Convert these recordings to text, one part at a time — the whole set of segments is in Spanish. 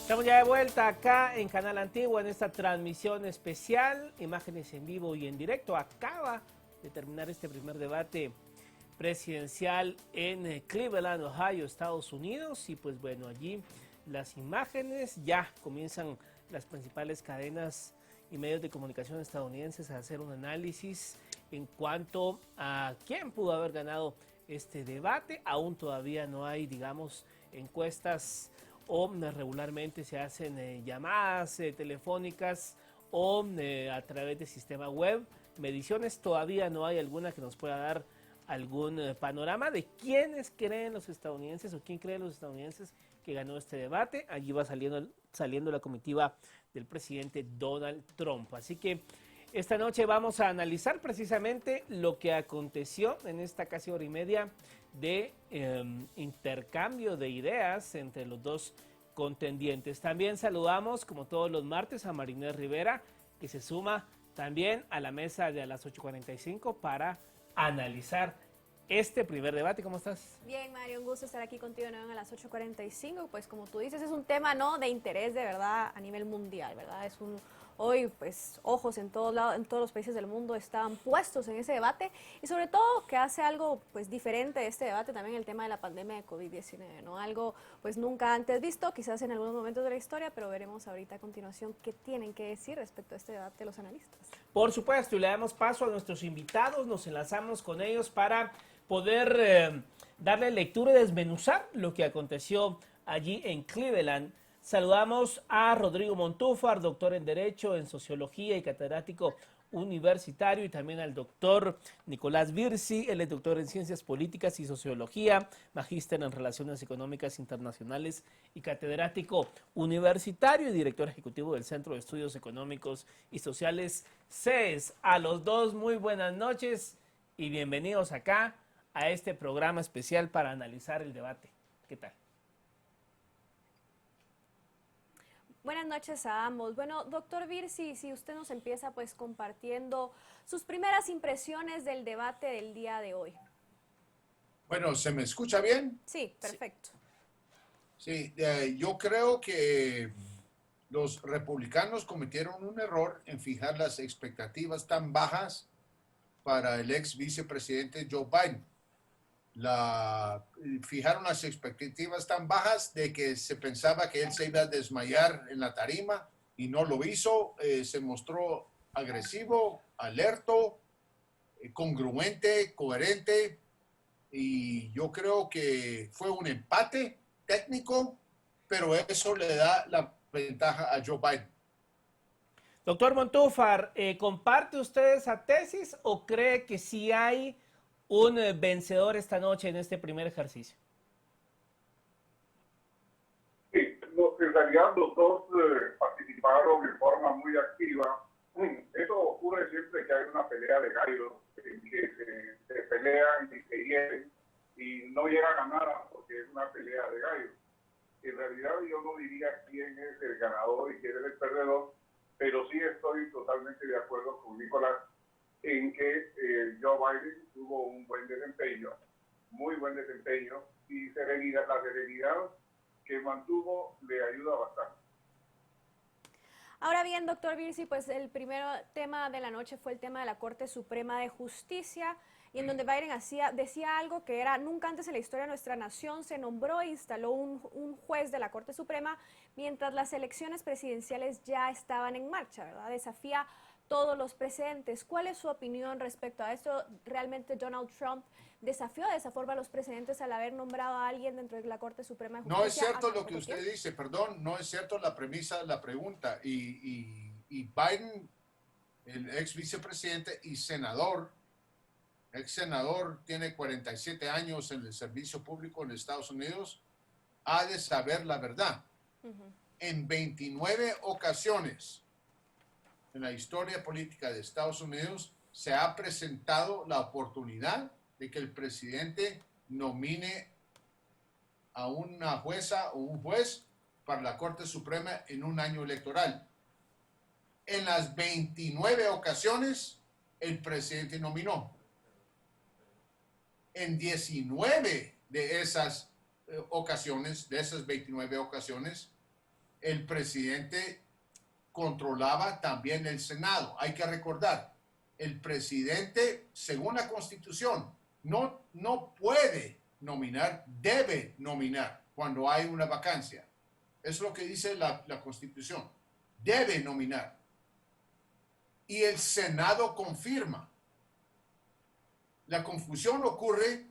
Estamos ya de vuelta acá en Canal Antiguo en esta transmisión especial, imágenes en vivo y en directo. Acaba de terminar este primer debate presidencial en Cleveland, Ohio, Estados Unidos. Y pues bueno, allí las imágenes, ya comienzan las principales cadenas y medios de comunicación estadounidenses a hacer un análisis en cuanto a quién pudo haber ganado este debate. Aún todavía no hay, digamos, encuestas o regularmente se hacen llamadas telefónicas o a través del sistema web. Mediciones todavía no hay alguna que nos pueda dar algún panorama de quiénes creen los estadounidenses o quién cree los estadounidenses que ganó este debate. Allí va saliendo la comitiva del presidente Donald Trump. Así que esta noche vamos a analizar precisamente lo que aconteció en esta casi hora y media de intercambio de ideas entre los dos contendientes. También saludamos, como todos los martes, a Marinés Rivera, que se suma también a la mesa de a las 8:45 para analizar este primer debate. ¿Cómo estás? Bien, Mario, un gusto estar aquí contigo de nuevo a las 8:45. Pues como tú dices, es un tema no de interés de verdad a nivel mundial, ¿verdad? Hoy, pues, ojos en todos lados, en todos los países del mundo están puestos en ese debate y sobre todo que hace algo, pues, diferente de este debate también el tema de la pandemia de COVID-19, ¿no? Algo, pues, nunca antes visto, quizás en algunos momentos de la historia, pero veremos ahorita a continuación qué tienen que decir respecto a este debate los analistas. Por supuesto, y le damos paso a nuestros invitados, nos enlazamos con ellos para poder darle lectura y desmenuzar lo que aconteció allí en Cleveland. Saludamos a Rodrigo Montúfar, doctor en Derecho, en Sociología y catedrático universitario, y también al doctor Nicolás Virsi, él es doctor en Ciencias Políticas y Sociología, magíster en Relaciones Económicas Internacionales y catedrático universitario y director ejecutivo del Centro de Estudios Económicos y Sociales, CES. A los dos, muy buenas noches y bienvenidos acá a este programa especial para analizar el debate. ¿Qué tal? Buenas noches a ambos. Bueno, doctor Virsi, si usted nos empieza pues compartiendo sus primeras impresiones del debate del día de hoy. Bueno, ¿se me escucha bien? Sí, perfecto. Sí, yo creo que los republicanos cometieron un error en fijar las expectativas tan bajas para el ex vicepresidente Joe Biden. Fijaron las expectativas tan bajas de que se pensaba que él se iba a desmayar en la tarima y no lo hizo. Se mostró agresivo, alerto, congruente, coherente, y yo creo que fue un empate técnico, pero eso le da la ventaja a Joe Biden. Doctor Montúfar, ¿comparte usted esa tesis o cree que sí hay un vencedor esta noche en este primer ejercicio? Sí, en realidad los dos participaron de forma muy activa. Eso ocurre siempre que hay una pelea de gallos, en que se pelean y se hieren y no llegan a nada porque es una pelea de gallos. En realidad yo no diría quién es el ganador y quién es el perdedor, pero sí estoy totalmente de acuerdo con Nicolás en que Joe Biden tuvo un buen desempeño, muy buen desempeño, y la serenidad que mantuvo le ayuda bastante. Ahora bien, doctor Virsi, pues el primer tema de la noche fue el tema de la Corte Suprema de Justicia, y en donde Biden decía algo que era: nunca antes en la historia de nuestra nación se nombró e instaló un juez de la Corte Suprema mientras las elecciones presidenciales ya estaban en marcha, ¿verdad? Desafía todos los precedentes. ¿Cuál es su opinión respecto a esto? ¿Realmente Donald Trump desafió de esa forma a los precedentes al haber nombrado a alguien dentro de la Corte Suprema de Justicia? No es cierto lo que usted dice, perdón, no es cierto la premisa de la pregunta. Y Biden, el ex vicepresidente y senador, ex senador, tiene 47 años en el servicio público en Estados Unidos, ha de saber la verdad. En 29 ocasiones en la historia política de Estados Unidos se ha presentado la oportunidad de que el presidente nomine a una jueza o un juez para la Corte Suprema en un año electoral. En las 29 ocasiones, el presidente nominó. En 19 de esas ocasiones, de esas 29 ocasiones, el presidente controlaba también el Senado. Hay que recordar, el presidente, según la Constitución, no puede nominar, debe nominar cuando hay una vacancia. Es lo que dice la Constitución. Debe nominar. Y el Senado confirma. La confusión ocurre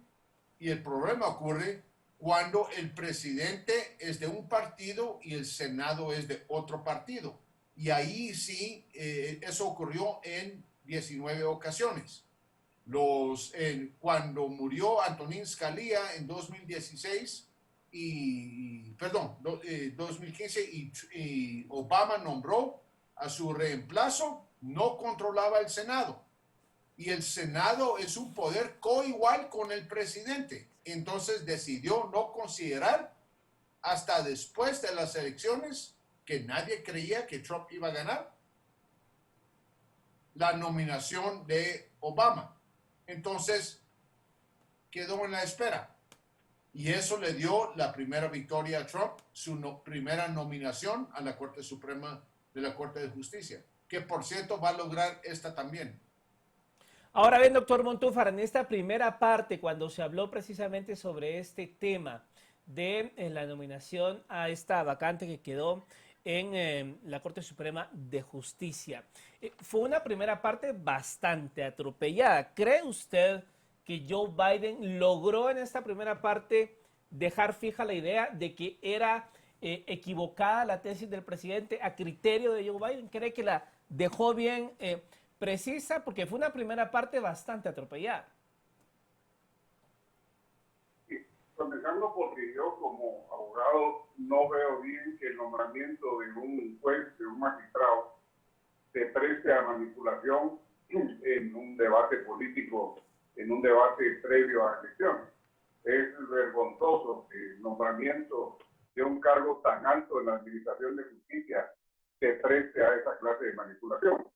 y el problema ocurre cuando el presidente es de un partido y el Senado es de otro partido. Y ahí sí, eso ocurrió en 19 ocasiones. Cuando murió Antonín Scalia en 2016, 2015, y Obama nombró a su reemplazo, no controlaba el Senado. Y el Senado es un poder coigual con el presidente. Entonces decidió no considerar hasta después de las elecciones, que nadie creía que Trump iba a ganar, la nominación de Obama. Entonces quedó en la espera. Y eso le dio la primera victoria a Trump, su primera nominación a la Corte Suprema de la Corte de Justicia, que por cierto va a lograr esta también. Ahora bien, doctor Montúfar, en esta primera parte, cuando se habló precisamente sobre este tema de la nominación a esta vacante que quedó en la Corte Suprema de Justicia, fue una primera parte bastante atropellada. ¿Cree usted que Joe Biden logró en esta primera parte dejar fija la idea de que era equivocada la tesis del presidente a criterio de Joe Biden? ¿Cree que la dejó bien precisa? Porque fue una primera parte bastante atropellada. Comenzando porque yo como abogado no veo bien que el nombramiento de un juez, de un magistrado, se preste a manipulación en un debate político, en un debate previo a elecciones. Es vergonzoso que el nombramiento de un cargo tan alto en la Administración de Justicia se preste a esa clase de manipulación.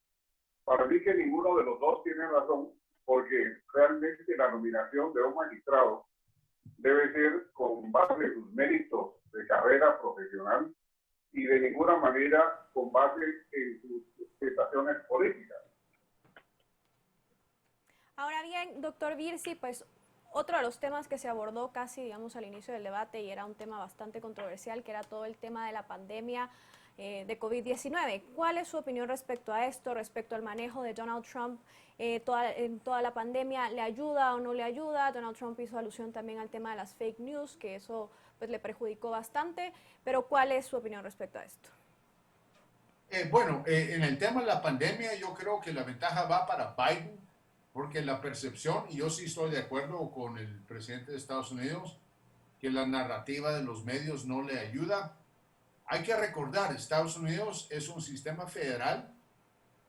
Para mí que ninguno de los dos tiene razón, porque realmente la nominación de un magistrado debe ser con base en sus méritos de carrera profesional y de ninguna manera con base en sus prestaciones políticas. Ahora bien, doctor Virsi, pues otro de los temas que se abordó casi, digamos, al inicio del debate y era un tema bastante controversial, que era todo el tema de la pandemia de COVID-19. ¿Cuál es su opinión respecto a esto, respecto al manejo de Donald Trump en toda la pandemia? ¿Le ayuda o no le ayuda? Donald Trump hizo alusión también al tema de las fake news, que eso pues le perjudicó bastante, pero ¿cuál es su opinión respecto a esto? En el tema de la pandemia, yo creo que la ventaja va para Biden, porque la percepción, y yo sí estoy de acuerdo con el presidente de Estados Unidos, que la narrativa de los medios no le ayuda. Hay que recordar, Estados Unidos es un sistema federal.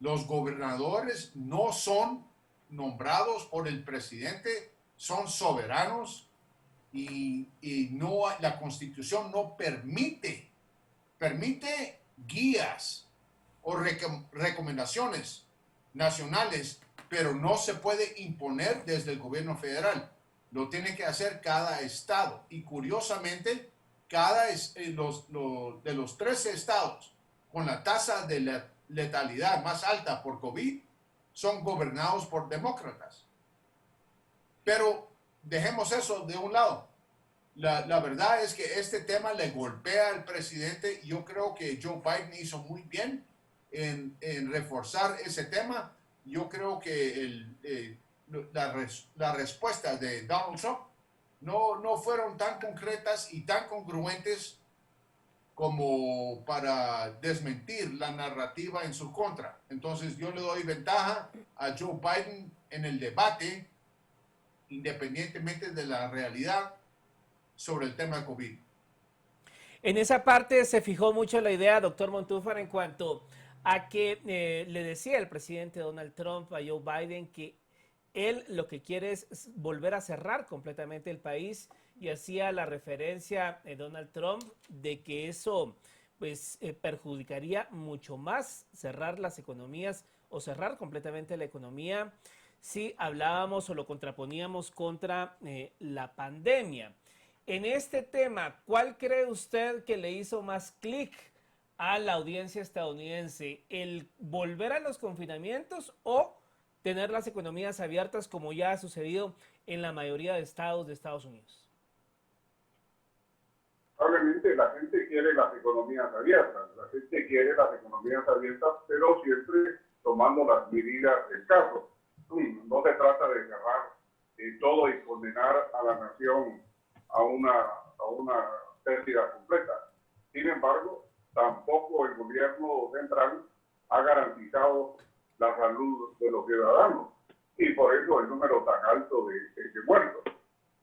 Los gobernadores no son nombrados por el presidente, son soberanos y no, la Constitución no permite guías o recomendaciones nacionales, pero no se puede imponer desde el gobierno federal. Lo tiene que hacer cada estado. Y curiosamente, de los 13 estados con la tasa de letalidad más alta por COVID son gobernados por demócratas. Pero dejemos eso de un lado. La verdad es que este tema le golpea al presidente. Yo creo que Joe Biden hizo muy bien en reforzar ese tema. Yo creo que la respuesta de Donald Trump no fueron tan concretas y tan congruentes como para desmentir la narrativa en su contra. Entonces yo le doy ventaja a Joe Biden en el debate, independientemente de la realidad sobre el tema de COVID. En esa parte se fijó mucho la idea, doctor Montúfar, en cuanto a que le decía el presidente Donald Trump a Joe Biden que él lo que quiere es volver a cerrar completamente el país, y hacía la referencia Donald Trump de que eso pues perjudicaría mucho más cerrar las economías o cerrar completamente la economía si hablábamos o lo contraponíamos contra la pandemia. En este tema, ¿cuál cree usted que le hizo más clic a la audiencia estadounidense? ¿El volver a los confinamientos o tener las economías abiertas como ya ha sucedido en la mayoría de estados de Estados Unidos? Obviamente la gente quiere las economías abiertas, pero siempre tomando las medidas del caso. No se trata de cerrar todo y condenar a la nación a una pérdida completa. Sin embargo, tampoco el gobierno central ha garantizado la salud de los ciudadanos y por eso el número tan alto de muertos.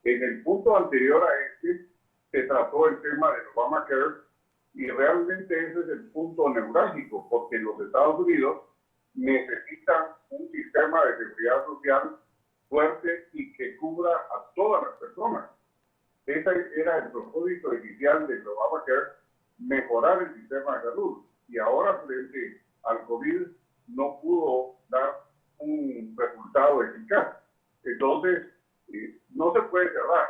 En el punto anterior a este se trató el tema del Obamacare y realmente ese es el punto neurálgico porque los Estados Unidos necesitan un sistema de seguridad social fuerte y que cubra a todas las personas. Ese era el propósito inicial del Obamacare, mejorar el sistema de salud. Y ahora, frente al COVID, no pudo dar un resultado eficaz. Entonces, no se puede cerrar.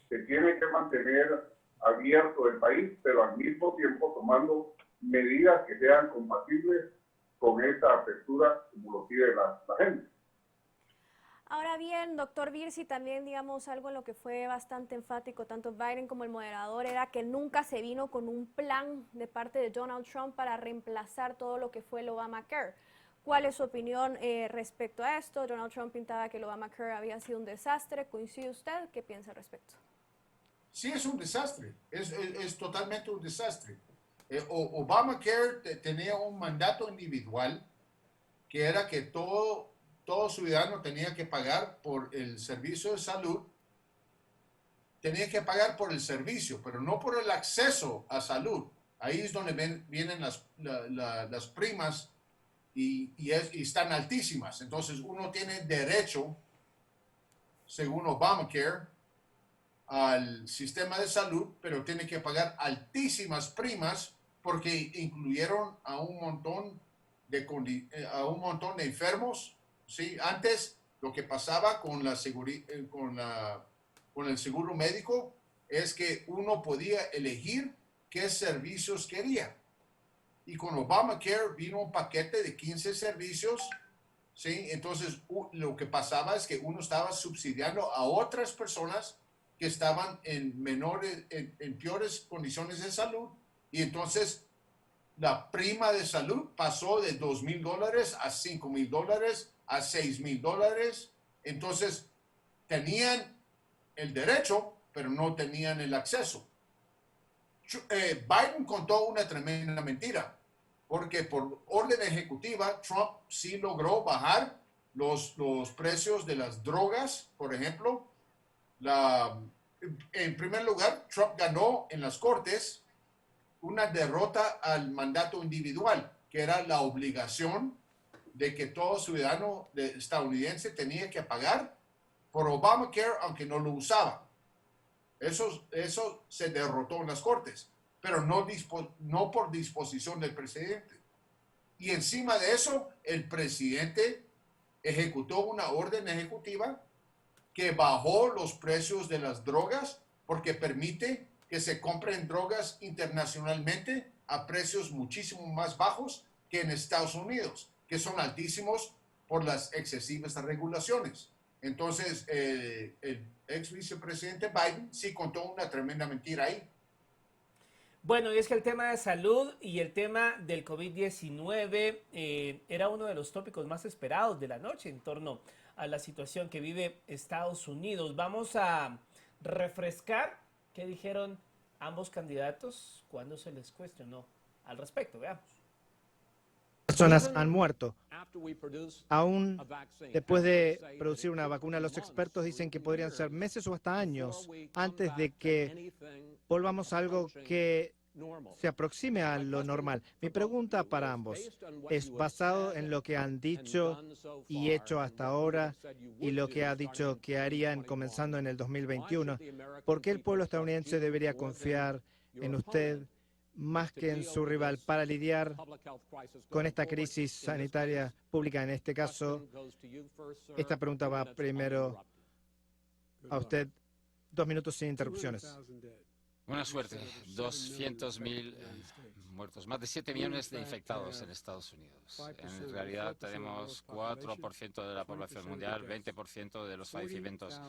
Se tiene que mantener abierto el país, pero al mismo tiempo tomando medidas que sean compatibles con esta apertura como lo pide la gente. Ahora bien, doctor Virsi, también digamos algo en lo que fue bastante enfático tanto Biden como el moderador era que nunca se vino con un plan de parte de Donald Trump para reemplazar todo lo que fue el Obamacare. ¿Cuál es su opinión respecto a esto? Donald Trump pintaba que el Obamacare había sido un desastre. ¿Coincide usted? ¿Qué piensa al respecto? Sí, es un desastre, es totalmente un desastre. Obamacare tenía un mandato individual que era que todo ciudadano tenía que pagar por el servicio de salud, tenía que pagar por el servicio, pero no por el acceso a salud. Ahí es donde vienen las primas y están altísimas. Entonces uno tiene derecho, según Obamacare, al sistema de salud, pero tiene que pagar altísimas primas porque incluyeron a un montón de enfermos. ¿Sí? Antes lo que pasaba con con el seguro médico es que uno podía elegir qué servicios quería. Y con Obamacare vino un paquete de 15 servicios. ¿Sí? Entonces lo que pasaba es que uno estaba subsidiando a otras personas que estaban en peores condiciones de salud, y entonces la prima de salud pasó de $2,000 a $5,000 a $6,000. Entonces tenían el derecho, pero no tenían el acceso. Biden contó una tremenda mentira, porque por orden ejecutiva Trump sí logró bajar los precios de las drogas, por ejemplo. En primer lugar, Trump ganó en las cortes una derrota al mandato individual, que era la obligación de que todo ciudadano estadounidense tenía que pagar por Obamacare aunque no lo usaba. Eso se derrotó en las cortes, pero no por disposición del presidente. Y encima de eso, el presidente ejecutó una orden ejecutiva que bajó los precios de las drogas porque permite que se compren drogas internacionalmente a precios muchísimo más bajos que en Estados Unidos, que son altísimos por las excesivas regulaciones. Entonces, el ex vicepresidente Biden sí contó una tremenda mentira ahí. Bueno, y es que el tema de salud y el tema del COVID-19 era uno de los tópicos más esperados de la noche en torno a la situación que vive Estados Unidos. Vamos a refrescar qué dijeron ambos candidatos cuando se les cuestionó al respecto. Veamos. Personas han muerto. Aún después de producir una vacuna, los expertos dicen que podrían ser meses o hasta años antes de que volvamos a algo que se aproxime a lo normal. Mi pregunta para ambos es basado en lo que han dicho y hecho hasta ahora y lo que ha dicho que harían comenzando en el 2021. ¿Por qué el pueblo estadounidense debería confiar en usted más que en su rival para lidiar con esta crisis sanitaria pública? En este caso, esta pregunta va primero a usted. 2 minutos sin interrupciones. Una suerte, 200.000 muertos, más de 7 millones de infectados en Estados Unidos. En realidad tenemos 4% de la población mundial, 20% de los fallecimientos,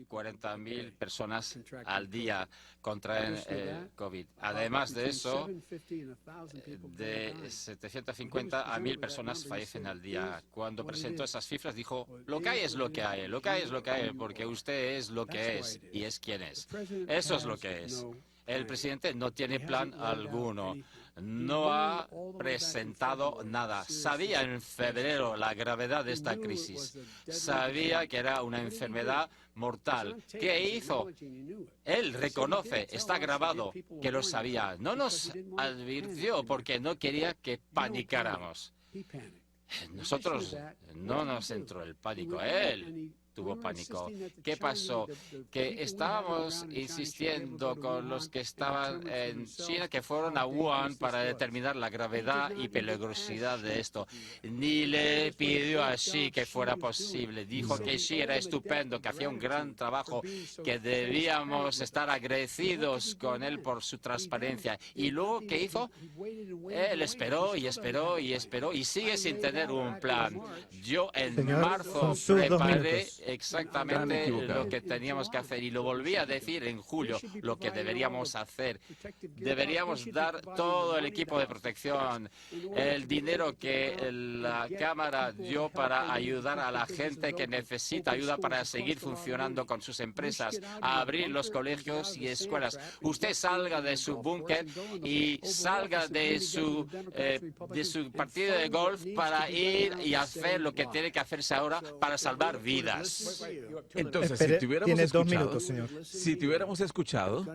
40.000 personas al día contraen COVID. Además de eso, de 750 a 1.000 personas fallecen al día. Cuando presentó esas cifras dijo, lo que hay es lo que hay, lo que hay es lo que hay, porque usted es lo que es y es quien es. Eso es lo que es. El presidente no tiene plan alguno, no ha presentado nada. Sabía en febrero la gravedad de esta crisis, sabía que era una enfermedad mortal. ¿Qué hizo? Él reconoce, está grabado, que lo sabía. No nos advirtió porque no quería que panicáramos. Nosotros no nos entró el pánico, él tuvo pánico. ¿Qué pasó? Que estábamos insistiendo con los que estaban en China, que fueron a Wuhan para determinar la gravedad y peligrosidad de esto. Ni le pidió a Xi que fuera posible. Dijo que Xi era estupendo, que hacía un gran trabajo, que debíamos estar agradecidos con él por su transparencia. Y luego, ¿qué hizo? Él esperó y esperó y esperó y sigue sin tener un plan. Yo en marzo preparé exactamente lo que teníamos que hacer y lo volví a decir en julio, lo que deberíamos hacer. Deberíamos dar todo el equipo de protección, el dinero que la Cámara dio para ayudar a la gente que necesita ayuda para seguir funcionando con sus empresas, a abrir los colegios y escuelas. Usted salga de su búnker y salga de su partido de golf para ir y hacer lo que tiene que hacerse ahora para salvar vidas. Entonces, Espere, si te hubiéramos tiene 2 escuchado, minutos, señor. si te hubiéramos escuchado,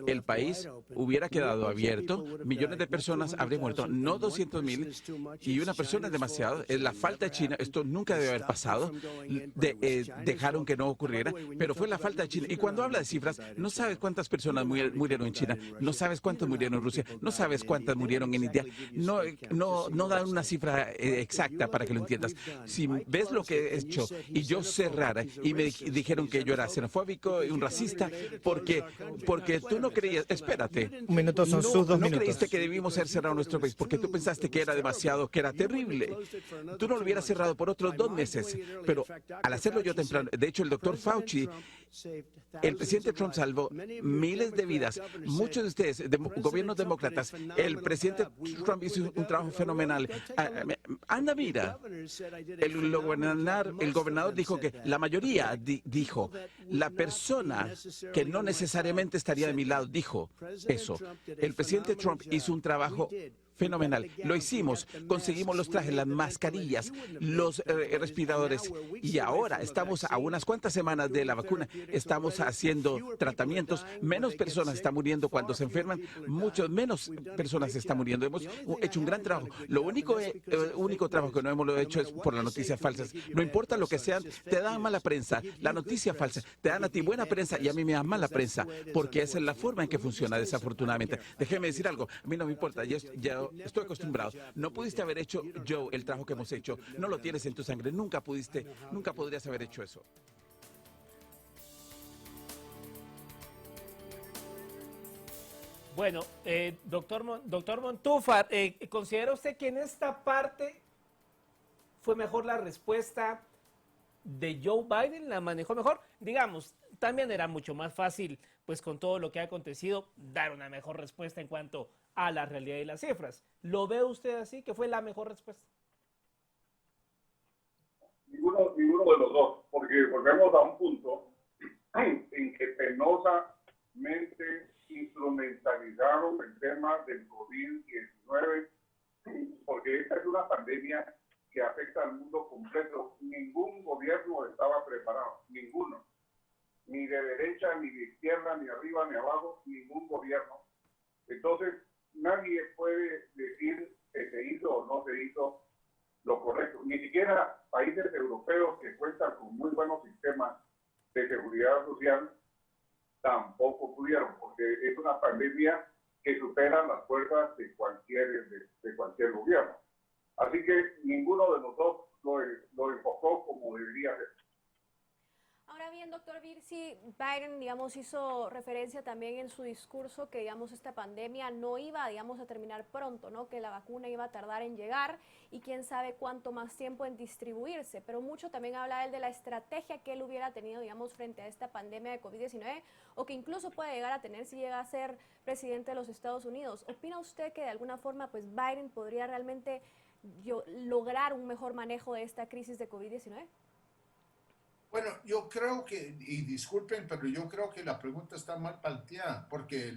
el país hubiera quedado abierto, millones de personas habrían muerto, no 200.000, y una persona es demasiado. La falta de China, esto nunca debe haber pasado, dejaron que no ocurriera, pero fue la falta de China. Y cuando habla de cifras, no sabes cuántas personas murieron en China, no sabes cuántas murieron en Rusia, no sabes cuántas murieron en India, no dan una cifra exacta para que lo entiendas. Si ves lo que he hecho, y yo cerrara, y me dijeron que yo era xenofóbico y un racista, porque tú no creías, espérate. Un minuto, son sus 2 No minutos. creíste que debimos ser cerrado nuestro país, porque tú pensaste que era demasiado, que era terrible. Tú no lo hubieras cerrado por otros 2 meses, pero al hacerlo yo temprano, de hecho el doctor Fauci, el presidente Trump salvó miles de vidas, muchos de ustedes, gobiernos demócratas, el presidente Trump hizo un trabajo fenomenal. Anda, mira, el gobernador dijo que la mayoría dijo, la persona que no necesariamente estaría de mi lado dijo eso. El presidente Trump hizo un trabajo fenomenal. Lo hicimos, conseguimos los trajes, las mascarillas, los respiradores y ahora estamos a unas cuantas semanas de la vacuna, estamos haciendo tratamientos, menos personas están muriendo cuando se enferman, mucho menos personas están muriendo. Hemos hecho un gran trabajo. Lo único trabajo que no hemos hecho es por las noticias falsas. No importa lo que sean, te dan mala prensa, la noticia falsa, te dan a ti buena prensa y a mí me dan mala prensa, porque esa es la forma en que funciona, desafortunadamente. Déjeme decir algo, a mí no me importa, ya estoy acostumbrado. No pudiste haber hecho, Joe, el trabajo que hemos hecho. No lo tienes en tu sangre. Nunca podrías haber hecho eso. Bueno, doctor Montúfar, ¿considera usted que en esta parte fue mejor la respuesta de Joe Biden? ¿La manejó mejor? Digamos, también era mucho más fácil, pues con todo lo que ha acontecido, dar una mejor respuesta en cuanto a la realidad y las cifras. ¿Lo ve usted así, que fue la mejor respuesta? Ninguno de los dos, porque volvemos a un punto en que penosamente instrumentalizaron el tema del COVID-19, porque esta es una pandemia que afecta al mundo completo. Ningún gobierno estaba preparado, ninguno. Ni de derecha, ni de izquierda, ni arriba, ni abajo, ningún gobierno. Entonces, nadie puede decir que se hizo o no se hizo lo correcto. Ni siquiera países europeos que cuentan con muy buenos sistemas de seguridad social tampoco pudieron, porque es una pandemia que supera las fuerzas de cualquier gobierno. Así que ninguno de nosotros lo enfocó como debería ser. Ahora bien, también, doctor Virsi, Biden, digamos, hizo referencia también en su discurso que, digamos, esta pandemia no iba, digamos, a terminar pronto, ¿no? Que la vacuna iba a tardar en llegar y quién sabe cuánto más tiempo en distribuirse. Pero mucho también habla él de la estrategia que él hubiera tenido, digamos, frente a esta pandemia de COVID-19 o que incluso puede llegar a tener si llega a ser presidente de los Estados Unidos. ¿Opina usted que de alguna forma, pues, Biden podría realmente lograr un mejor manejo de esta crisis de COVID-19? Bueno, yo creo que, y disculpen, pero yo creo que la pregunta está mal planteada, porque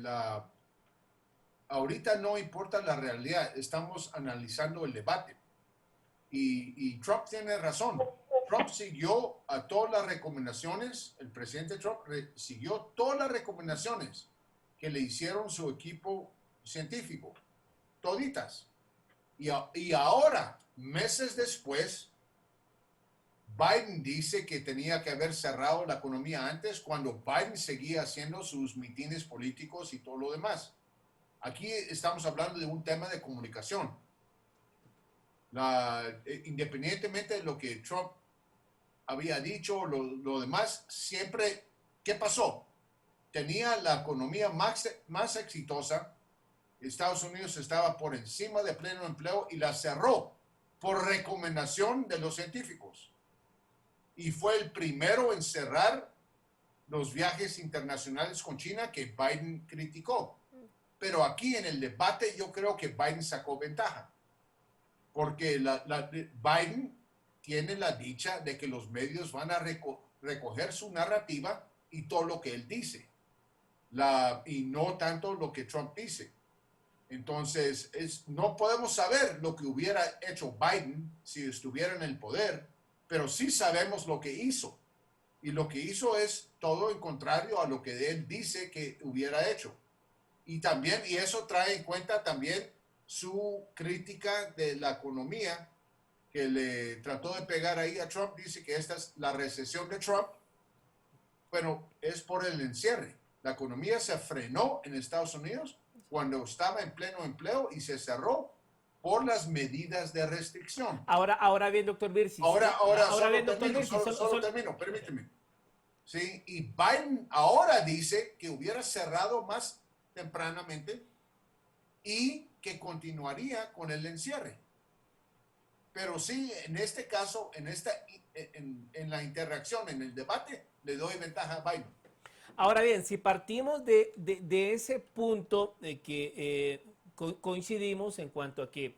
ahorita no importa la realidad, estamos analizando el debate. Y Trump tiene razón. Trump siguió a todas las recomendaciones, el presidente Trump siguió todas las recomendaciones que le hicieron su equipo científico, toditas. Y ahora, meses después, Biden dice que tenía que haber cerrado la economía antes cuando Biden seguía haciendo sus mítines políticos y todo lo demás. Aquí estamos hablando de un tema de comunicación. Independientemente de lo que Trump había dicho, lo demás, siempre, ¿qué pasó? Tenía la economía más exitosa. Estados Unidos estaba por encima de pleno empleo y la cerró por recomendación de los científicos. Y fue el primero en cerrar los viajes internacionales con China que Biden criticó. Pero aquí en el debate yo creo que Biden sacó ventaja. Porque Biden tiene la dicha de que los medios van a recoger su narrativa y todo lo que él dice. Y no tanto lo que Trump dice. Entonces, no podemos saber lo que hubiera hecho Biden si estuviera en el poder, pero sí sabemos lo que hizo. Y lo que hizo es todo en contrario a lo que él dice que hubiera hecho. Y eso trae en cuenta también su crítica de la economía que le trató de pegar ahí a Trump. Dice que esta es la recesión de Trump, pero es por el encierre. La economía se frenó en Estados Unidos cuando estaba en pleno empleo y se cerró por las medidas de restricción. Ahora bien, doctor Virsi. Solo termino, permíteme. Sí, y Biden ahora dice que hubiera cerrado más tempranamente y que continuaría con el encierre. Pero sí, en este caso, en la interacción, en el debate, le doy ventaja a Biden. Ahora bien, si partimos de ese punto de que coincidimos en cuanto a que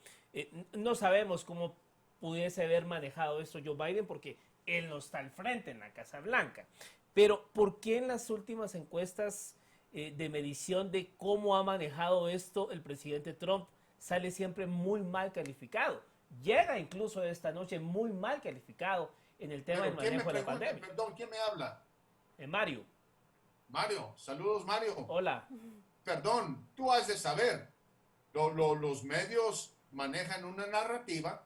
no sabemos cómo pudiese haber manejado esto Joe Biden porque él no está al frente en la Casa Blanca. Pero ¿por qué en las últimas encuestas de medición de cómo ha manejado esto el presidente Trump sale siempre muy mal calificado? Llega incluso esta noche muy mal calificado en el tema del manejo de la pandemia. Perdón, ¿quién me habla? Mario. Mario, saludos Mario. Hola. Perdón, tú has de saber, los medios manejan una narrativa.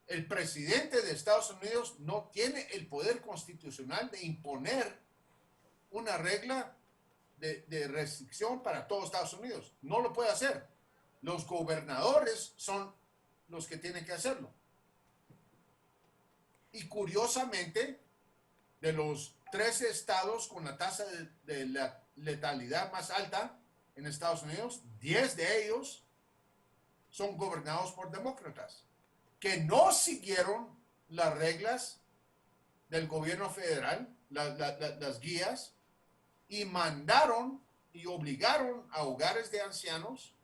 El presidente de Estados Unidos no tiene el poder constitucional de imponer una regla de restricción para todos Estados Unidos. No lo puede hacer. Los gobernadores son los que tienen que hacerlo. Y curiosamente, de los 13 estados con la tasa de la letalidad más alta en Estados Unidos, 10 de ellos son gobernados por demócratas que no siguieron las reglas del gobierno federal, las guías, y mandaron y obligaron a hogares de ancianos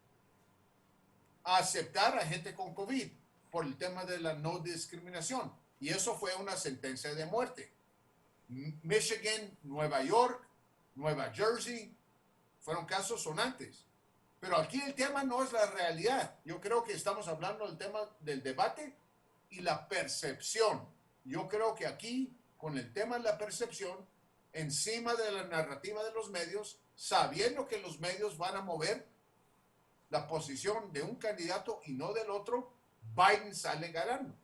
a aceptar a gente con COVID por el tema de la no discriminación. Y eso fue una sentencia de muerte. Michigan, Nueva York, Nueva Jersey, fueron casos sonantes. Pero aquí el tema no es la realidad. Yo creo que estamos hablando del tema del debate y la percepción. Yo creo que aquí, con el tema de la percepción, encima de la narrativa de los medios, sabiendo que los medios van a mover la posición de un candidato y no del otro, Biden sale ganando.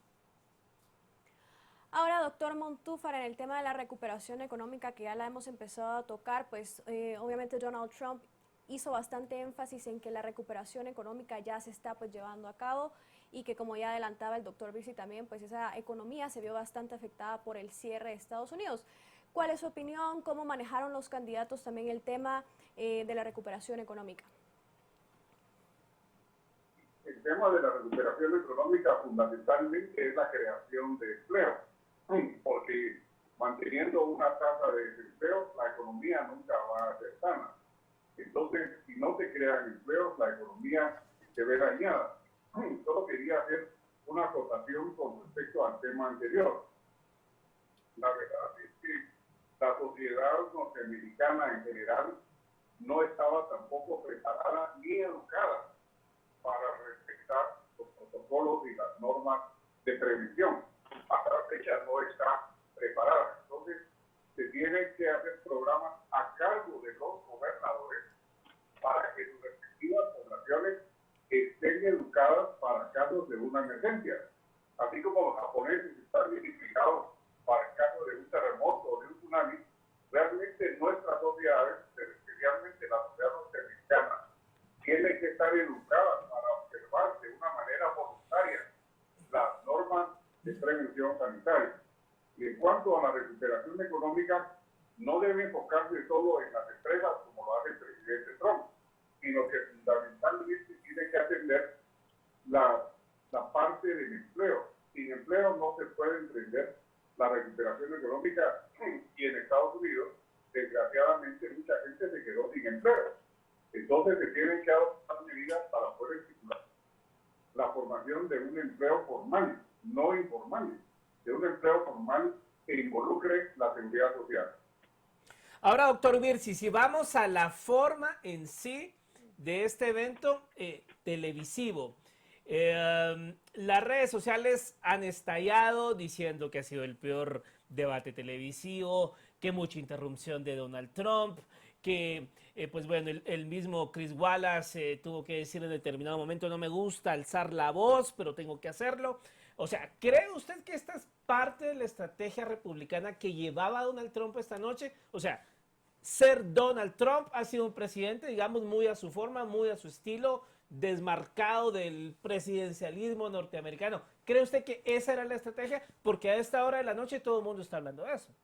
Ahora, doctor Montúfar, en el tema de la recuperación económica que ya la hemos empezado a tocar, pues obviamente Donald Trump hizo bastante énfasis en que la recuperación económica ya se está pues llevando a cabo y que, como ya adelantaba el doctor Virsi también, pues esa economía se vio bastante afectada por el cierre de Estados Unidos. ¿Cuál es su opinión? ¿Cómo manejaron los candidatos también el tema de la recuperación económica? El tema de la recuperación económica fundamentalmente es la creación de empleo, porque manteniendo una tasa de desempleo, la economía nunca va a ser sana. Entonces, si no se crean empleos, la economía se ve dañada. Solo quería hacer una acotación con respecto al tema anterior. La verdad es que la sociedad norteamericana en general no estaba tampoco preparada ni educada para respetar los protocolos y las normas de prevención. Hasta la fecha no está preparada. Entonces, se tienen que hacer programas a cargo de los gobernadores para que sus respectivas poblaciones estén educadas para casos de una emergencia. Así como los japoneses están identificados para el caso de un terremoto o de un tsunami, realmente nuestras sociedades, especialmente la sociedad norteamericana, tiene que estar educada para observar de una manera voluntaria las normas de prevención sanitaria. Y en cuanto a la recuperación económica, no debe enfocarse solo en las empresas como lo hace el presidente Trump, sino que fundamentalmente tiene que atender la parte del empleo. Sin empleo no se puede emprender la recuperación económica, y en Estados Unidos, desgraciadamente, mucha gente se quedó sin empleo. Entonces se tienen que adoptar medidas para poder estimular la formación de un empleo formal, no informal, de un empleo formal que involucre la seguridad social. Ahora, doctor Birsi, si vamos a la forma en sí de este evento televisivo, las redes sociales han estallado diciendo que ha sido el peor debate televisivo, que mucha interrupción de Donald Trump, que pues bueno, el mismo Chris Wallace tuvo que decir en determinado momento: no me gusta alzar la voz, pero tengo que hacerlo. O sea, ¿cree usted que esta es parte de la estrategia republicana que llevaba a Donald Trump esta noche? O sea, ser Donald Trump ha sido un presidente, digamos, muy a su forma, muy a su estilo, desmarcado del presidencialismo norteamericano. ¿Cree usted que esa era la estrategia? Porque a esta hora de la noche todo el mundo está hablando de eso.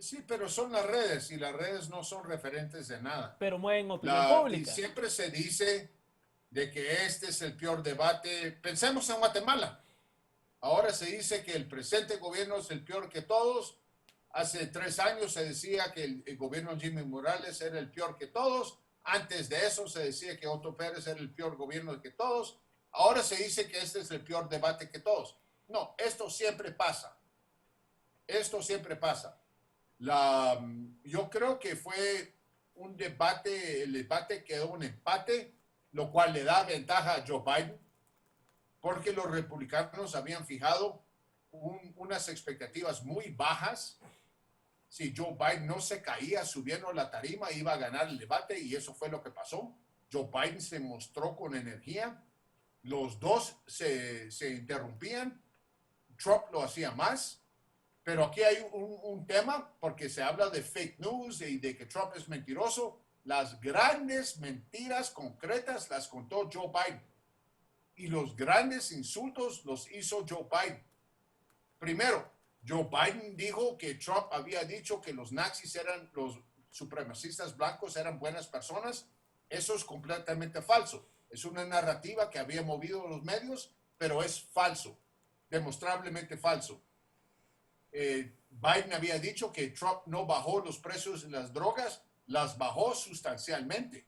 Sí, pero son las redes y las redes no son referentes de nada. Pero mueven opinión pública. Y siempre se dice de que este es el peor debate. Pensemos en Guatemala. Ahora se dice que el presente gobierno es el peor que todos. Hace 3 años se decía que el gobierno de Jimmy Morales era el peor que todos. Antes de eso se decía que Otto Pérez era el peor gobierno que todos. Ahora se dice que este es el peor debate que todos. No, esto siempre pasa. Esto siempre pasa. Yo creo que fue un debate, el debate quedó un empate, lo cual le da ventaja a Joe Biden, porque los republicanos habían fijado unas expectativas muy bajas. Si Joe Biden no se caía subiendo la tarima, iba a ganar el debate, y eso fue lo que pasó. Joe Biden se mostró con energía, los dos se interrumpían, Trump lo hacía más. Pero aquí hay un tema, porque se habla de fake news y de que Trump es mentiroso. Las grandes mentiras concretas las contó Joe Biden. Y los grandes insultos los hizo Joe Biden. Primero, Joe Biden dijo que Trump había dicho que los nazis eran, los supremacistas blancos eran buenas personas. Eso es completamente falso. Es una narrativa que había movido los medios, pero es falso, demostrablemente falso. Biden había dicho que Trump no bajó los precios de las drogas, las bajó sustancialmente.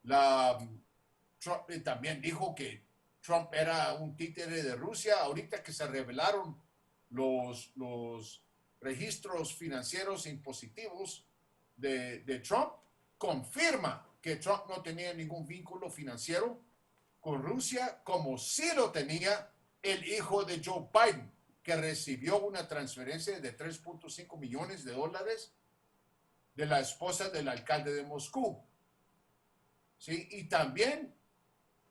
Trump también dijo que Trump era un títere de Rusia. Ahorita que se revelaron los registros financieros impositivos de Trump, confirma que Trump no tenía ningún vínculo financiero con Rusia, como sí lo tenía el hijo de Joe Biden, que recibió una transferencia de $3.5 millones de la esposa del alcalde de Moscú. ¿Sí? Y también,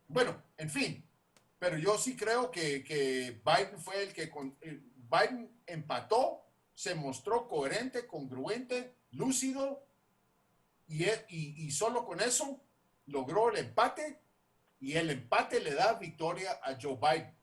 bueno, en fin, pero yo sí creo que Biden fue el que Biden empató, se mostró coherente, congruente, lúcido, y solo con eso logró el empate, y el empate le da victoria a Joe Biden.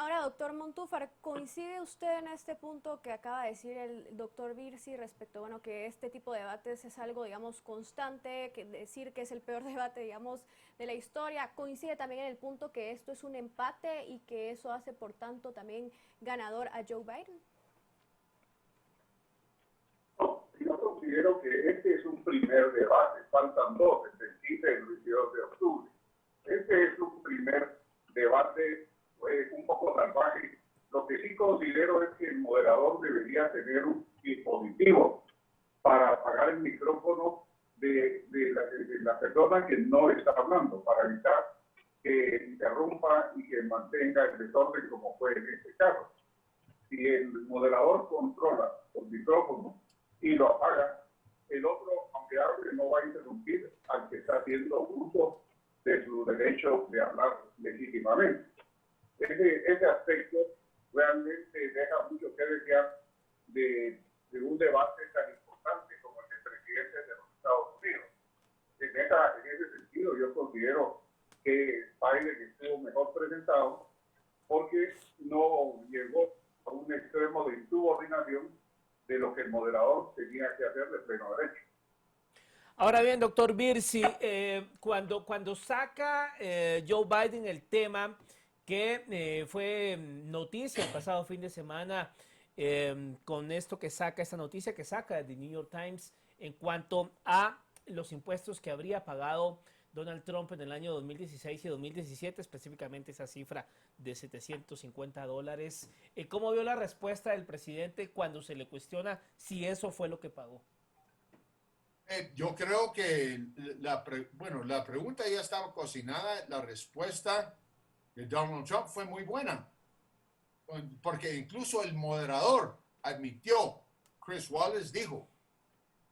Ahora, doctor Montúfar, ¿coincide usted en este punto que acaba de decir el doctor Virsi respecto, bueno, que este tipo de debates es algo, digamos, constante, que decir que es el peor debate, digamos, de la historia? ¿Coincide también en el punto que esto es un empate y que eso hace, por tanto, también ganador a Joe Biden? No, yo considero que este es un primer debate, faltan dos, el 15 y el 22 de octubre. Este es un primer debate un poco salvaje. Lo que sí considero es que el moderador debería tener un dispositivo para apagar el micrófono de la persona que no está hablando, para evitar que interrumpa y que mantenga el desorden como fue en este caso. Si el moderador controla el micrófono y lo apaga, el otro, aunque hable, no va a interrumpir al que está haciendo uso de su derecho de hablar legítimamente. Ese aspecto realmente deja mucho que desear de un debate tan importante como el del presidente de los Estados Unidos. En ese sentido, yo considero que Biden estuvo mejor presentado porque no llegó a un extremo de insubordinación de lo que el moderador tenía que hacer de pleno derecho. Ahora bien, doctor Virsi, cuando saca Joe Biden el tema que fue noticia el pasado fin de semana, con esto que saca, esta noticia que saca de New York Times en cuanto a los impuestos que habría pagado Donald Trump en el año 2016 y 2017, específicamente esa cifra de $750. ¿Cómo vio la respuesta del presidente cuando se le cuestiona si eso fue lo que pagó? Yo creo que la pregunta ya estaba cocinada, la respuesta de Donald Trump fue muy buena, porque incluso el moderador admitió, Chris Wallace dijo,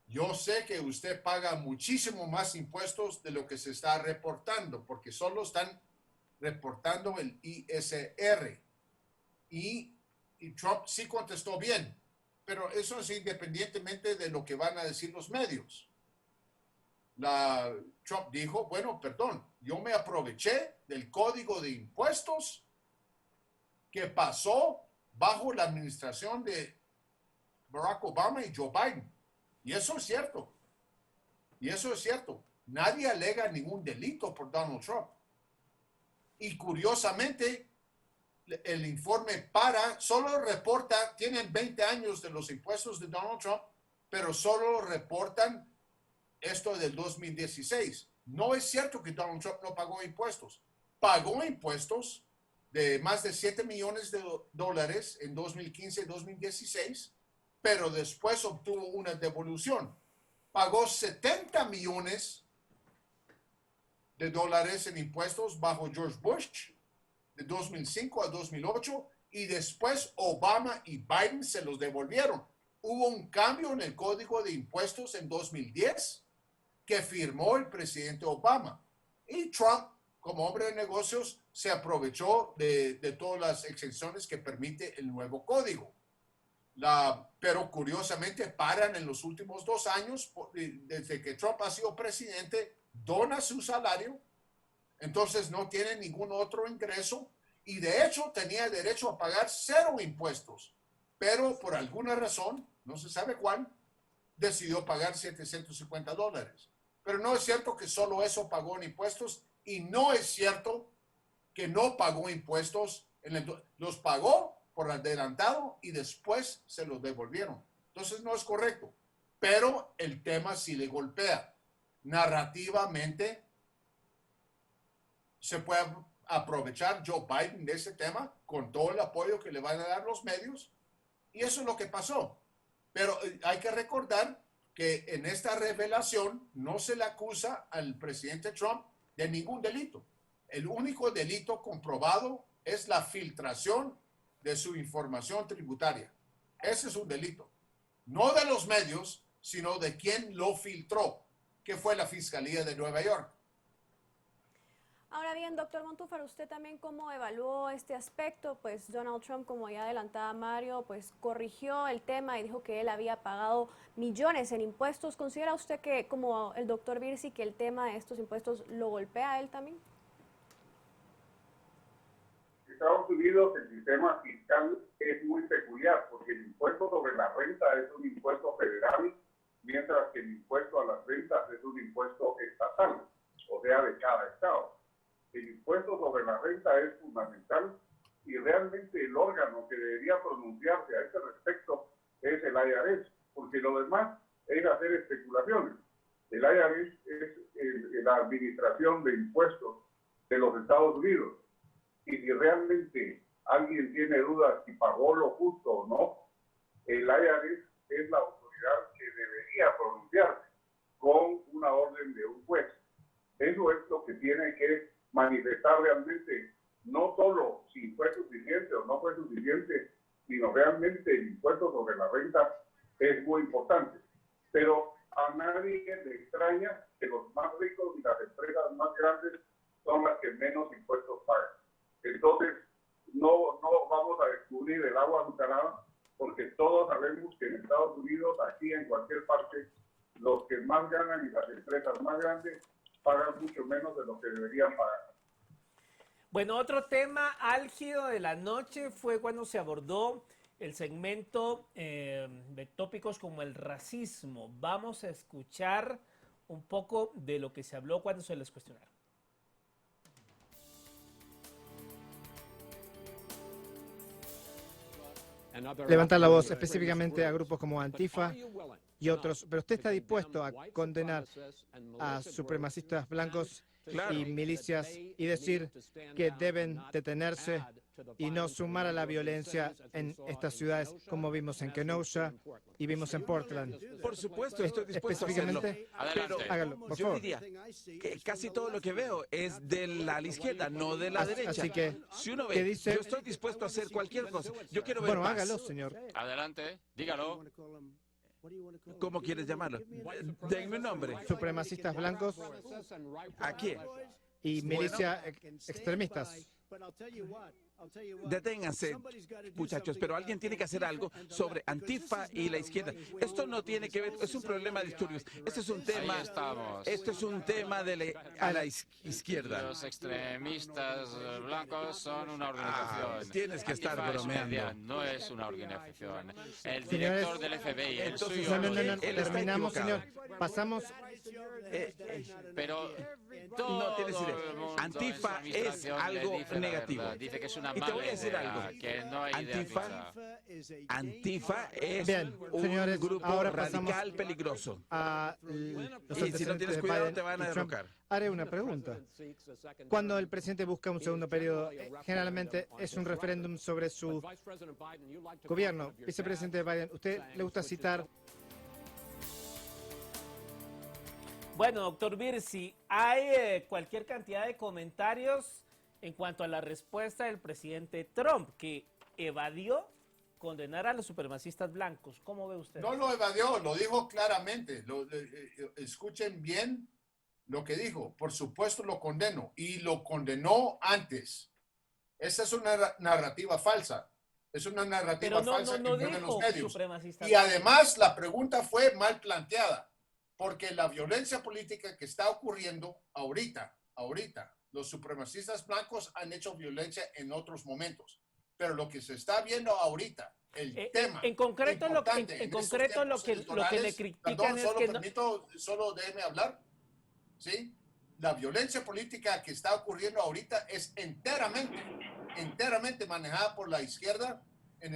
yo sé que usted paga muchísimo más impuestos de lo que se está reportando, porque solo están reportando el ISR. Y Trump sí contestó bien, pero eso es independientemente de lo que van a decir los medios. Trump dijo, bueno, perdón, yo me aproveché del código de impuestos que pasó bajo la administración de Barack Obama y Joe Biden. Y eso es cierto. Y eso es cierto. Nadie alega ningún delito por Donald Trump. Y curiosamente, el informe solo reporta, tienen 20 años de los impuestos de Donald Trump, pero solo reportan esto del 2016. No es cierto que Donald Trump no pagó impuestos. Pagó impuestos de más de $7 millones en 2015 y 2016, pero después obtuvo una devolución. Pagó $70 millones en impuestos bajo George Bush de 2005 a 2008 y después Obama y Biden se los devolvieron. Hubo un cambio en el código de impuestos en 2010 que firmó el presidente Obama. Y Trump, como hombre de negocios, se aprovechó de todas las exenciones que permite el nuevo código. Pero curiosamente paran en los últimos 2 años, desde que Trump ha sido presidente, dona su salario, entonces no tiene ningún otro ingreso y de hecho tenía derecho a pagar 0 impuestos, pero por alguna razón, no se sabe cuál, decidió pagar $750. Pero no es cierto que solo eso pagó en impuestos y no es cierto que no pagó impuestos, los pagó por adelantado y después se los devolvieron. Entonces no es correcto, pero el tema sí le golpea. Narrativamente se puede aprovechar Joe Biden de ese tema con todo el apoyo que le van a dar los medios y eso es lo que pasó. Pero hay que recordar que en esta revelación no se le acusa al presidente Trump de ningún delito. El único delito comprobado es la filtración de su información tributaria. Ese es un delito. No de los medios, sino de quien lo filtró, que fue la Fiscalía de Nueva York. Ahora bien, doctor Montúfar, ¿usted también cómo evaluó este aspecto? Pues Donald Trump, como ya adelantaba Mario, pues corrigió el tema y dijo que él había pagado millones en impuestos. ¿Considera usted que, como el doctor Virsi, que el tema de estos impuestos lo golpea a él también? Estados Estados Unidos el sistema fiscal es muy peculiar porque el impuesto sobre la renta es un impuesto federal, mientras que el impuesto a las rentas es un impuesto estatal, o sea, de cada estado. El impuesto sobre la renta es fundamental y realmente el órgano que debería pronunciarse a ese respecto es el IRS, porque lo demás es hacer especulaciones. El IRS es la administración de impuestos de los Estados Unidos. Y si realmente alguien tiene dudas si pagó lo justo o no, el IRS es la autoridad que debería pronunciarse con una orden de un juez. Eso es lo que tiene que manifestar realmente, no solo si fue suficiente o no fue suficiente, sino realmente el impuesto sobre la renta es muy importante. Pero a nadie le extraña que los más ricos y las empresas más grandes son las que menos impuestos pagan. Entonces, no vamos a descubrir el agua azucarada, porque todos sabemos que en Estados Unidos, aquí en cualquier parte, los que más ganan y las empresas más grandes pagan mucho menos de lo que deberían pagar. Bueno, otro tema álgido de la noche fue cuando se abordó el segmento de tópicos como el racismo. Vamos a escuchar un poco de lo que se habló cuando se les cuestionaron. Levantar la voz específicamente a grupos como Antifa y otros, pero usted está dispuesto a condenar a supremacistas blancos y milicias y decir que deben detenerse y no sumar a la violencia en estas ciudades como vimos en Kenosha y vimos en Portland. Por supuesto, estoy dispuesto a hacerlo. Pero hágalo, por Yo favor. diría que casi todo lo que veo es de la izquierda, no de la derecha. Así que, si uno ¿qué ve, dice? yo estoy dispuesto a hacer cualquier cosa. Yo quiero ver Bueno, paz. hágalo, señor. Adelante, dígalo. ¿Cómo quieres llamarlo? Denme un nombre. Supremacistas blancos ¿A quién? y milicias extremistas. Deténganse, muchachos, pero alguien tiene que hacer algo sobre Antifa y la izquierda. Esto no tiene que ver, es un problema de disturbios. Este es un tema, Ahí estamos. esto es un tema de a la izquierda. Los extremistas blancos son una organización. Tienes que estar Antifa es bromeando. media, no es una organización. El Señores, director del FBI, el entonces, suyo. No, Él está terminamos, señor. equivocado. Pasamos. Pero No tienes todo idea. el mundo Antifa en su es administración le algo dice la negativo. verdad. Dice que es una Y te mala voy a decir idea, algo. que no hay idea Antifa, fixa. Antifa es Bien, un señores, grupo ahora pasamos radical peligroso. A los Y si no antecedentes tienes de cuidado Biden te van a y Trump. derrocar. Haré una pregunta. Cuando el presidente busca un segundo periodo, generalmente es un referéndum sobre su gobierno. Vicepresidente Biden, ¿usted le gusta citar? Bueno, doctor Virsi, hay cualquier cantidad de comentarios en cuanto a la respuesta del presidente Trump, que evadió condenar a los supremacistas blancos. ¿Cómo ve usted? No lo evadió, lo dijo claramente. Escuchen bien lo que dijo. Por supuesto lo condeno y lo condenó antes. Esa es una narrativa falsa. Es una narrativa Pero falsa no que ponen dijo los medios. supremacistas Y además la pregunta fue mal planteada, porque la violencia política que está ocurriendo ahorita, los supremacistas blancos han hecho violencia en otros momentos, pero lo que se está viendo ahorita, el tema en concreto importante en concreto lo que le electorales, critican perdón, es solo que permito, solo déjeme hablar, ¿sí? La violencia política que está ocurriendo ahorita es enteramente manejada por la izquierda en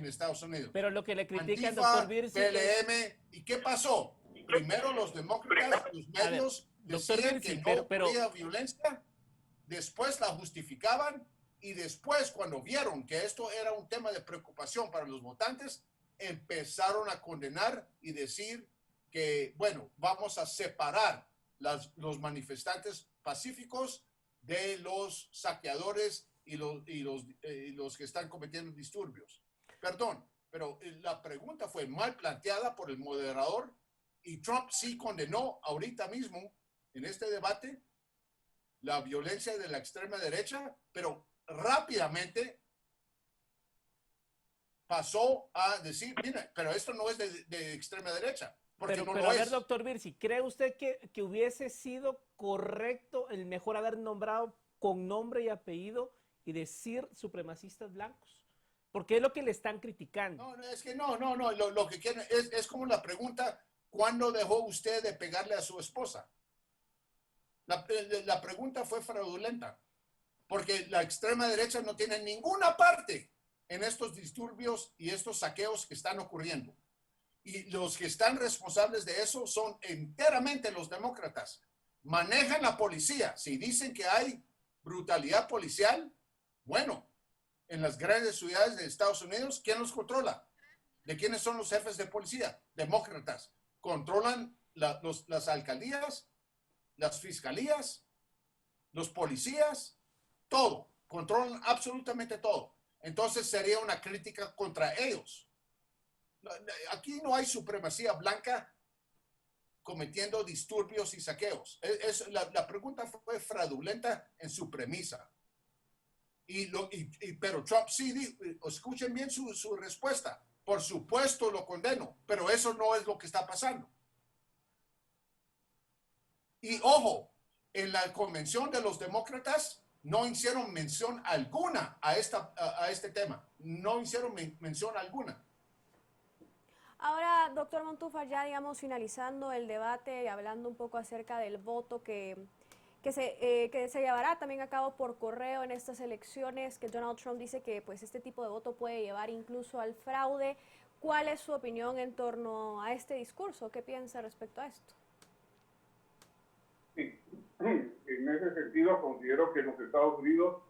Estados Unidos. Pero lo que le critican, Antifa, doctor Virsi, PLM, ¿y qué pasó? Primero los demócratas, los medios doctor decían Virsi, que no pero había violencia, después la justificaban y después cuando vieron que esto era un tema de preocupación para los votantes, empezaron a condenar y decir que, bueno, vamos a separar los manifestantes pacíficos de los saqueadores y los que están cometiendo disturbios. Perdón, pero la pregunta fue mal planteada por el moderador y Trump sí condenó ahorita mismo en este debate la violencia de la extrema derecha, pero rápidamente pasó a decir, mira, pero esto no es de extrema derecha. Porque no pero lo a ver, es. doctor Virsi, ¿cree usted que hubiese sido correcto el mejor haber nombrado con nombre y apellido y decir supremacistas blancos? Porque es lo que le están criticando. No, es que no. Lo que quieren es como la pregunta, ¿cuándo dejó usted de pegarle a su esposa? La pregunta fue fraudulenta, porque la extrema derecha no tiene ninguna parte en estos disturbios y estos saqueos que están ocurriendo. Y los que están responsables de eso son enteramente los demócratas. Manejan la policía. Si dicen que hay brutalidad policial, bueno, en las grandes ciudades de Estados Unidos, ¿quién los controla? ¿De quiénes son los jefes de policía? Demócratas. Controlan las alcaldías, las fiscalías, los policías, todo. Controlan absolutamente todo. Entonces sería una crítica contra ellos. Aquí no hay supremacía blanca cometiendo disturbios y saqueos. La pregunta fue fraudulenta en su premisa. Pero Trump sí dijo, escuchen bien su respuesta. Por supuesto lo condeno, pero eso no es lo que está pasando. Y ojo, en la convención de los demócratas no hicieron mención alguna a este tema. No hicieron mención alguna. Ahora, doctor Montúfar, ya digamos finalizando el debate y hablando un poco acerca del voto que se llevará también a cabo por correo en estas elecciones, que Donald Trump dice que pues este tipo de voto puede llevar incluso al fraude. ¿Cuál es su opinión en torno a este discurso? ¿Qué piensa respecto a esto? Sí, en ese sentido considero que los Estados Unidos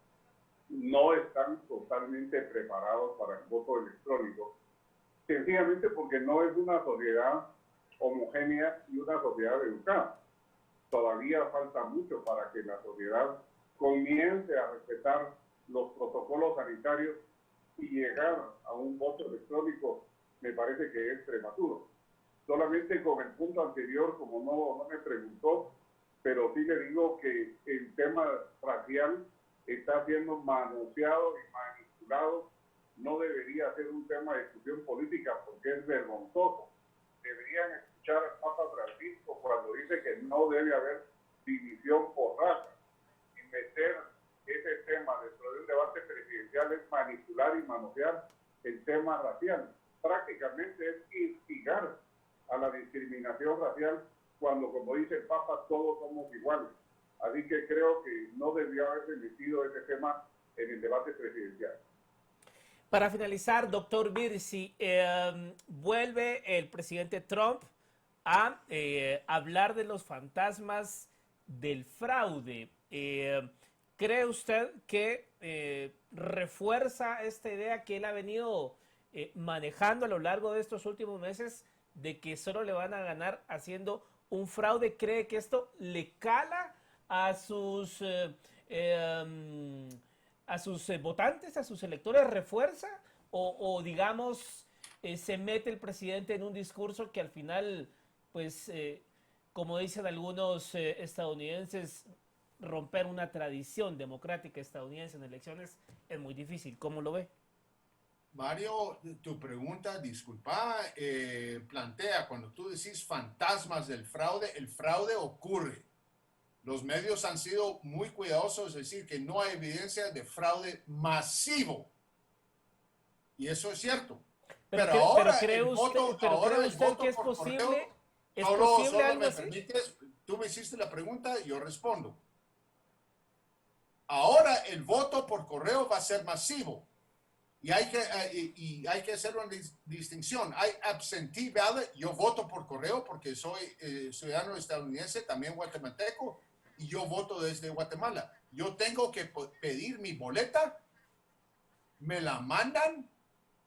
no están totalmente preparados para el voto electrónico, sencillamente porque no es una sociedad homogénea y una sociedad educada. Todavía falta mucho para que la sociedad comience a respetar los protocolos sanitarios y llegar a un voto electrónico me parece que es prematuro. Solamente con el punto anterior, como no me preguntó, pero sí le digo que el tema racial está siendo manoseado y manipulado. No debería ser un tema de discusión política porque es vergonzoso. Deberían escuchar al Papa Francisco cuando dice que no debe haber división por raza. Y meter ese tema dentro de un debate presidencial es manipular y manosear el tema racial. Prácticamente es instigar a la discriminación racial cuando, como dice el Papa, todos somos iguales. Así que creo que no debió haberse metido ese tema en el debate presidencial. Para finalizar, doctor Virsi, vuelve el presidente Trump a hablar de los fantasmas del fraude. ¿Cree usted que refuerza esta idea que él ha venido manejando a lo largo de estos últimos meses de que solo le van a ganar haciendo un fraude? ¿Cree que esto le cala a sus votantes, a sus electores? ¿Refuerza? O digamos, se mete el presidente en un discurso que al final, pues, como dicen algunos estadounidenses, romper una tradición democrática estadounidense en elecciones es muy difícil? ¿Cómo lo ve? Mario, tu pregunta, disculpa, plantea, cuando tú decís fantasmas del fraude, el fraude ocurre. Los medios han sido muy cuidadosos, es decir, que no hay evidencia de fraude masivo. Y eso es cierto. Pero ¿cree usted que es posible? ¿Es posible algo así? Tú me hiciste la pregunta, yo respondo. Ahora el voto por correo va a ser masivo. Y hay que hacer una distinción. Hay absentee ballot, yo voto por correo porque soy ciudadano estadounidense, también guatemalteco, y yo voto desde Guatemala. Yo tengo que pedir mi boleta, me la mandan,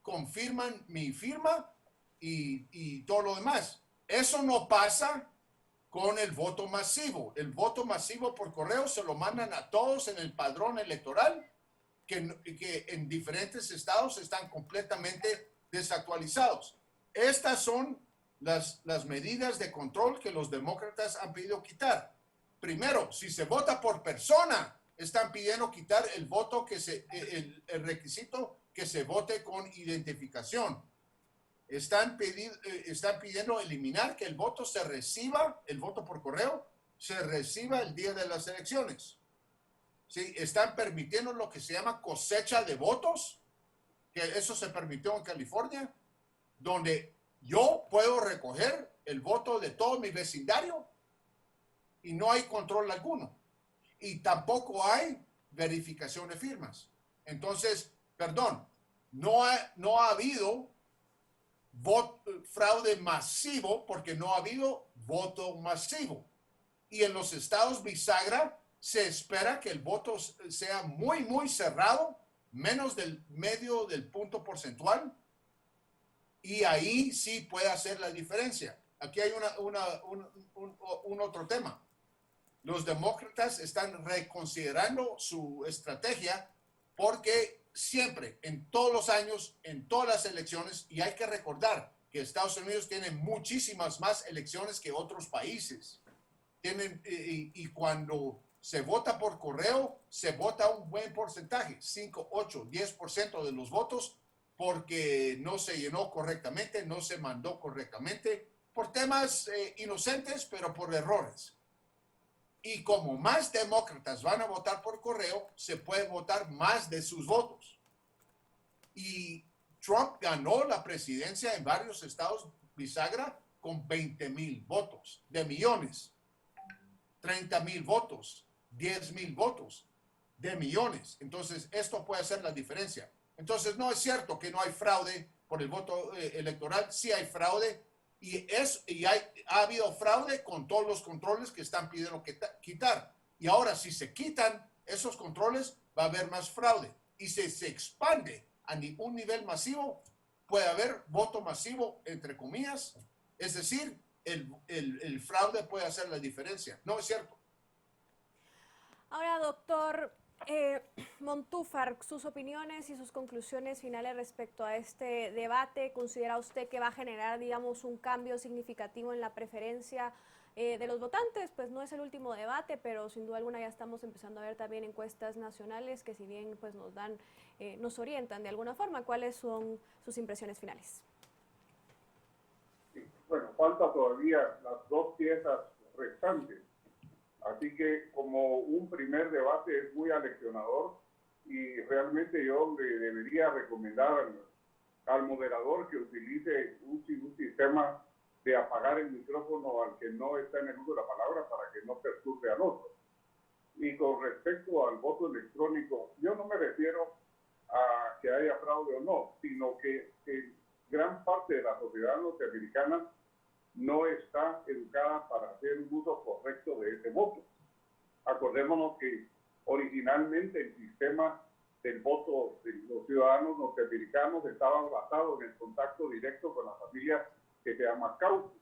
confirman mi firma y todo lo demás. Eso no pasa con el voto masivo. El voto masivo por correo se lo mandan a todos en el padrón electoral, que en diferentes estados están completamente desactualizados. Estas son las medidas de control que los demócratas han pedido quitar. Primero, si se vota por persona, están pidiendo quitar el voto el requisito que se vote con identificación. Están pidiendo eliminar que el voto el voto por correo, se reciba el día de las elecciones. ¿sí? Están permitiendo lo que se llama cosecha de votos, que eso se permitió en California, donde yo puedo recoger el voto de todo mi vecindario y no hay control alguno. Y tampoco hay verificación de firmas. Entonces, perdón, no ha habido fraude masivo porque no ha habido voto masivo. Y en los estados bisagra se espera que el voto sea muy, muy cerrado, menos del medio del punto porcentual, y ahí sí puede hacer la diferencia. Aquí hay un otro tema. Los demócratas están reconsiderando su estrategia porque siempre, en todos los años, en todas las elecciones, y hay que recordar que Estados Unidos tiene muchísimas más elecciones que otros países. Y cuando se vota por correo, se vota un buen porcentaje, 5, 8, 10% de los votos, porque no se llenó correctamente, no se mandó correctamente, por temas inocentes, pero por errores. Y como más demócratas van a votar por correo, se puede votar más de sus votos. Y Trump ganó la presidencia en varios estados bisagra con 20,000 votos, de millones. 30,000 votos, 10,000 votos, de millones. Entonces, esto puede hacer la diferencia. Entonces, no es cierto que no hay fraude por el voto electoral. Sí hay fraude. Ha habido fraude con todos los controles que están pidiendo quitar. Y ahora, si se quitan esos controles, va a haber más fraude. Y si se expande a un nivel masivo, puede haber voto masivo, entre comillas. Es decir, el fraude puede hacer la diferencia. ¿No es cierto? Ahora, doctor Montúfar, sus opiniones y sus conclusiones finales respecto a este debate. ¿Considera usted que va a generar, digamos, un cambio significativo en la preferencia de los votantes? Pues no es el último debate, pero sin duda alguna ya estamos empezando a ver también encuestas nacionales que, si bien pues nos orientan de alguna forma. ¿Cuáles son sus impresiones finales? Bueno, falta todavía las dos piezas restantes. Así que como un primer debate es muy aleccionador y realmente yo le debería recomendar al moderador que utilice un sistema de apagar el micrófono al que no está en el uso de la palabra para que no perturbe al otro. Y con respecto al voto electrónico, yo no me refiero a que haya fraude o no, sino que gran parte de la sociedad norteamericana no está educada para hacer un uso correcto de ese voto. Acordémonos que originalmente el sistema del voto de los ciudadanos norteamericanos estaba basado en el contacto directo con la familia que se llama caucus.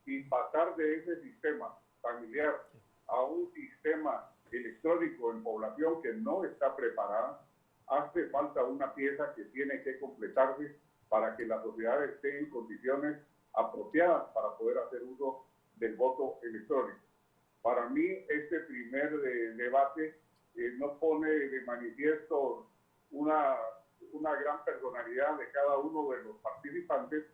Y pasar de ese sistema familiar a un sistema electrónico en población que no está preparada, hace falta una pieza que tiene que completarse para que la sociedad esté en condiciones apropiadas para poder hacer uso del voto electrónico. Para mí, este primer debate no pone de manifiesto una gran personalidad de cada uno de los participantes,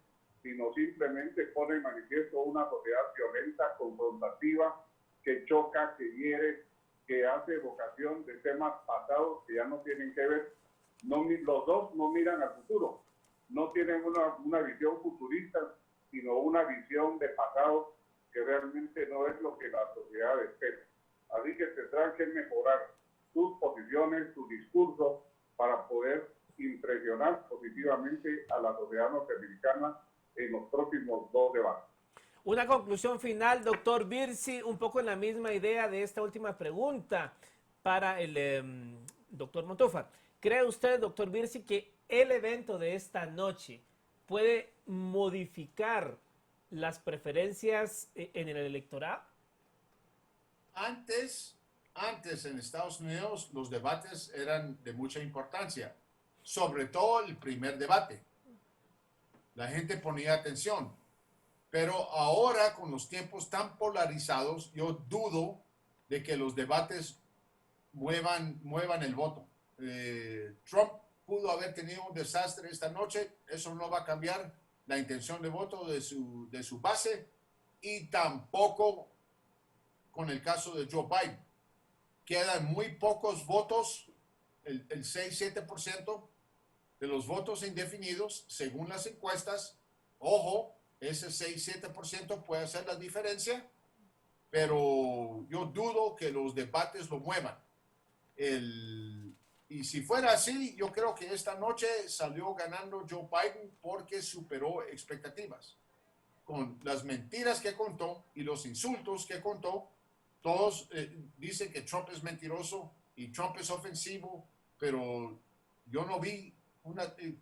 sino simplemente pone de manifiesto una sociedad violenta, confrontativa, que choca, que hiere, que hace evocación de temas pasados que ya no tienen que ver. Los dos no miran al futuro, no tienen una visión futurista, sino una visión de pasado que realmente no es lo que la sociedad espera. Así que tendrán que mejorar sus posiciones, su discurso, para poder impresionar positivamente a la sociedad norteamericana en los próximos dos debates. Una conclusión final, doctor Birsi, un poco en la misma idea de esta última pregunta para el doctor Montúfar. ¿Cree usted, doctor Birsi, que el evento de esta noche puede modificar las preferencias en el electorado? Antes en Estados Unidos los debates eran de mucha importancia, sobre todo el primer debate. La gente ponía atención, pero ahora con los tiempos tan polarizados, yo dudo de que los debates muevan el voto. Trump pudo haber tenido un desastre esta noche, eso no va a cambiar la intención de voto de su base, y tampoco con el caso de Joe Biden. quedan muy pocos votos, el 6-7% de los votos indefinidos, según las encuestas. Ojo, ese 6-7% puede hacer la diferencia, pero yo dudo que los debates lo muevan. Y si fuera así, yo creo que esta noche salió ganando Joe Biden porque superó expectativas. Con las mentiras que contó y los insultos que contó, todos dicen que Trump es mentiroso y Trump es ofensivo, pero yo no vi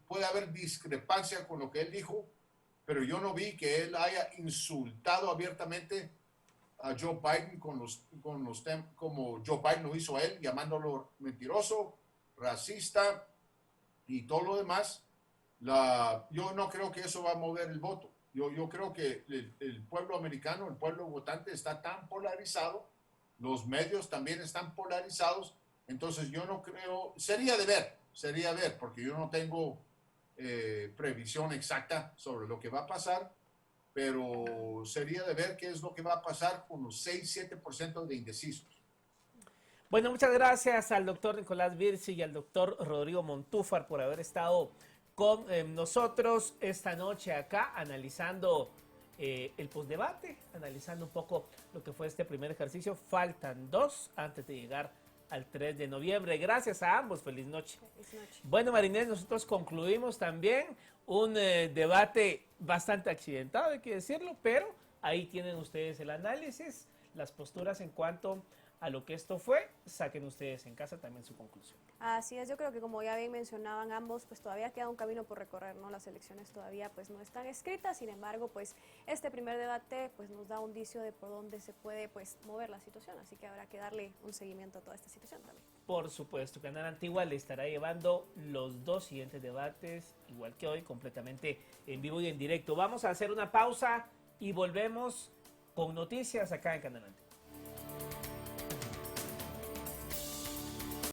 puede haber discrepancia con lo que él dijo, pero yo no vi que él haya insultado abiertamente a Joe Biden como Joe Biden lo hizo a él, llamándolo mentiroso, racista y todo lo demás. Yo no creo que eso va a mover el voto. Yo creo que el pueblo americano, el pueblo votante está tan polarizado, los medios también están polarizados, entonces yo no creo, sería de ver, porque yo no tengo previsión exacta sobre lo que va a pasar, pero sería de ver qué es lo que va a pasar con los 6-7% de indecisos. Bueno, muchas gracias al doctor Nicolás Virzi y al doctor Rodrigo Montúfar por haber estado con nosotros esta noche acá analizando el postdebate, analizando un poco lo que fue este primer ejercicio. Faltan 2 antes de llegar al 3 de noviembre. Gracias a ambos. Feliz noche. Feliz noche. Bueno, Marinés, nosotros concluimos también un debate bastante accidentado, hay que decirlo, pero ahí tienen ustedes el análisis, las posturas en cuanto a lo que esto fue. Saquen ustedes en casa también su conclusión. Así es, yo creo que como ya bien mencionaban ambos, pues todavía queda un camino por recorrer, ¿no? Las elecciones todavía pues no están escritas, sin embargo, pues este primer debate pues nos da un indicio de por dónde se puede pues mover la situación, así que habrá que darle un seguimiento a toda esta situación también. Por supuesto, Canal Antigua le estará llevando los 2 siguientes debates, igual que hoy, completamente en vivo y en directo. Vamos a hacer una pausa y volvemos con noticias acá en Canal Antigua.